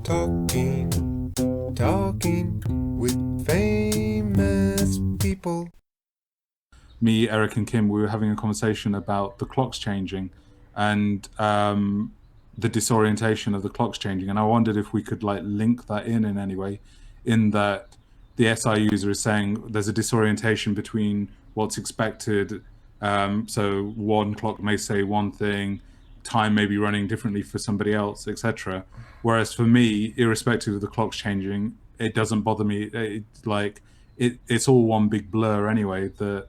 Talking with famous people. Me, Eric, and Kim, we were having a conversation about the clocks changing and the disorientation of the clocks changing. And I wondered if we could link that in any way, in that the SI user is saying there's a disorientation between what's expected. So one clock may say one thing, time may be running differently for somebody else, etc. Whereas for me, irrespective of the clocks changing, it doesn't bother me. It's all one big blur anyway. Well,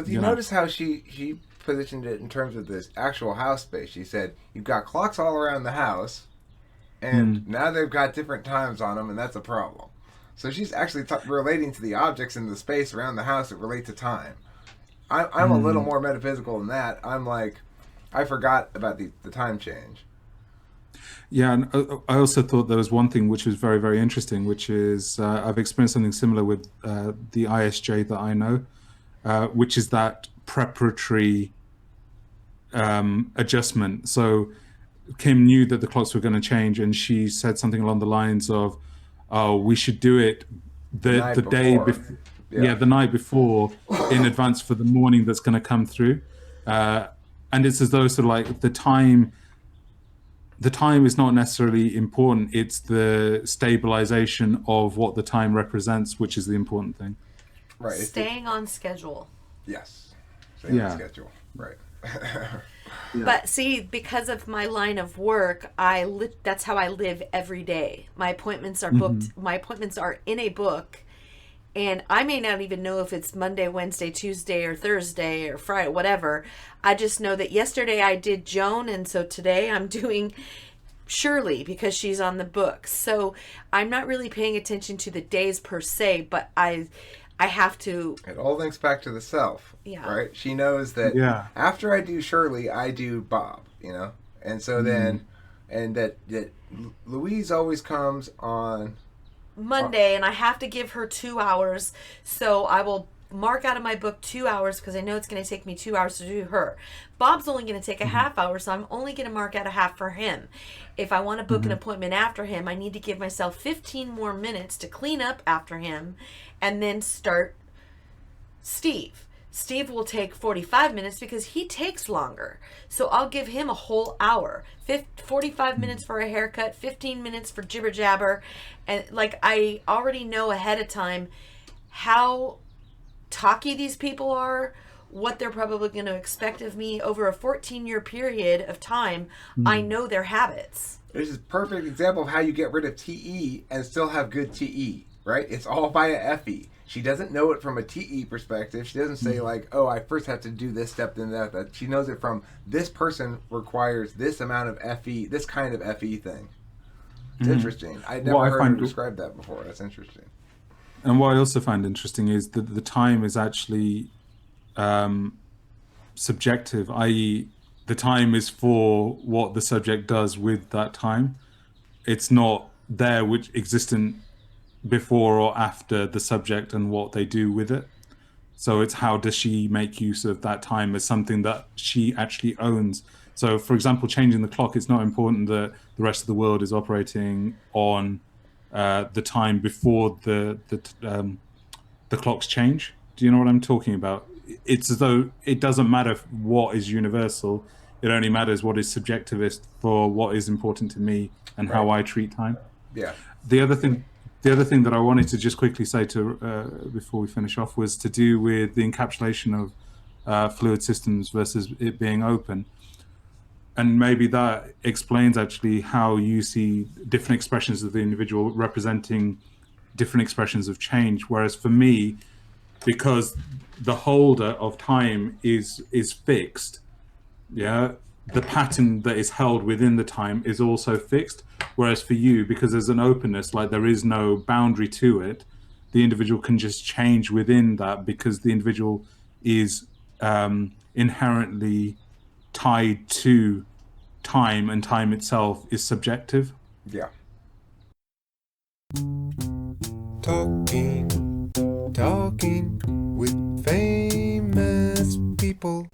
you notice how she positioned it in terms of this actual house space. She said, you've got clocks all around the house, and now they've got different times on them, and that's a problem. So she's actually relating to the objects in the space around the house that relate to time. I'm a little more metaphysical than that. I'm like, I forgot about the time change. Yeah, and I also thought there was one thing which was very, very interesting, which is I've experienced something similar with the ISJ that I know, which is that preparatory adjustment. So Kim knew that the clocks were going to change, and she said something along the lines of, "Oh, we should do it the day before, the night before, in advance for the morning that's going to come through." And it's as though sort of like the time is not necessarily important. It's the stabilization of what the time represents, which is the important thing. Right. Staying on schedule. Yes. Staying on schedule. Right. But see, because of my line of work, that's how I live every day. My appointments are booked. My appointments are in a book. And I may not even know if it's Monday, Wednesday, Tuesday, or Thursday, or Friday, whatever. I just know that yesterday I did Joan, and so today I'm doing Shirley because she's on the book. So I'm not really paying attention to the days per se, but I have to... It all links back to the self, right? She knows that after I do Shirley, I do Bob, And so then, and that Louise always comes on... Monday, and I have to give her 2 hours, so I will mark out of my book 2 hours because I know it's going to take me 2 hours to do her. Bob's only going to take a half hour, so I'm only going to mark out a half for him. If I want to book an appointment after him, I need to give myself 15 more minutes to clean up after him and then start Steve. Steve will take 45 minutes because he takes longer. So I'll give him a whole hour. 45 minutes for a haircut, 15 minutes for jibber jabber. And I already know ahead of time how talky these people are, what they're probably going to expect of me over a 14-year period of time. I know their habits. This is a perfect example of how you get rid of TE and still have good TE, right? It's all via FE. She doesn't know it from a TE perspective. She doesn't say I first have to do this step, then that. She knows it from this person requires this amount of FE, this kind of FE thing. It's interesting. I'd never heard her describe that before. That's interesting. And what I also find interesting is that the time is actually subjective, i.e. the time is for what the subject does with that time. It's not there which existent before or after the subject and what they do with it. So it's how does she make use of that time as something that she actually owns. So for example, changing the clock, it's not important that the rest of the world is operating on the time before the clocks change. Do you know what I'm talking about? It's as though it doesn't matter what is universal. It only matters what is subjectivist for what is important to me and how I treat time. Yeah. The other thing that I wanted to just quickly say before we finish off was to do with the encapsulation of fluid systems versus it being open. And maybe that explains actually how you see different expressions of the individual representing different expressions of change. Whereas for me, because the holder of time is fixed, the pattern that is held within the time is also fixed. Whereas for you, because there's an openness, there is no boundary to it, the individual can just change within that because the individual is inherently tied to time, and time itself is subjective. Yeah. Talking with famous people.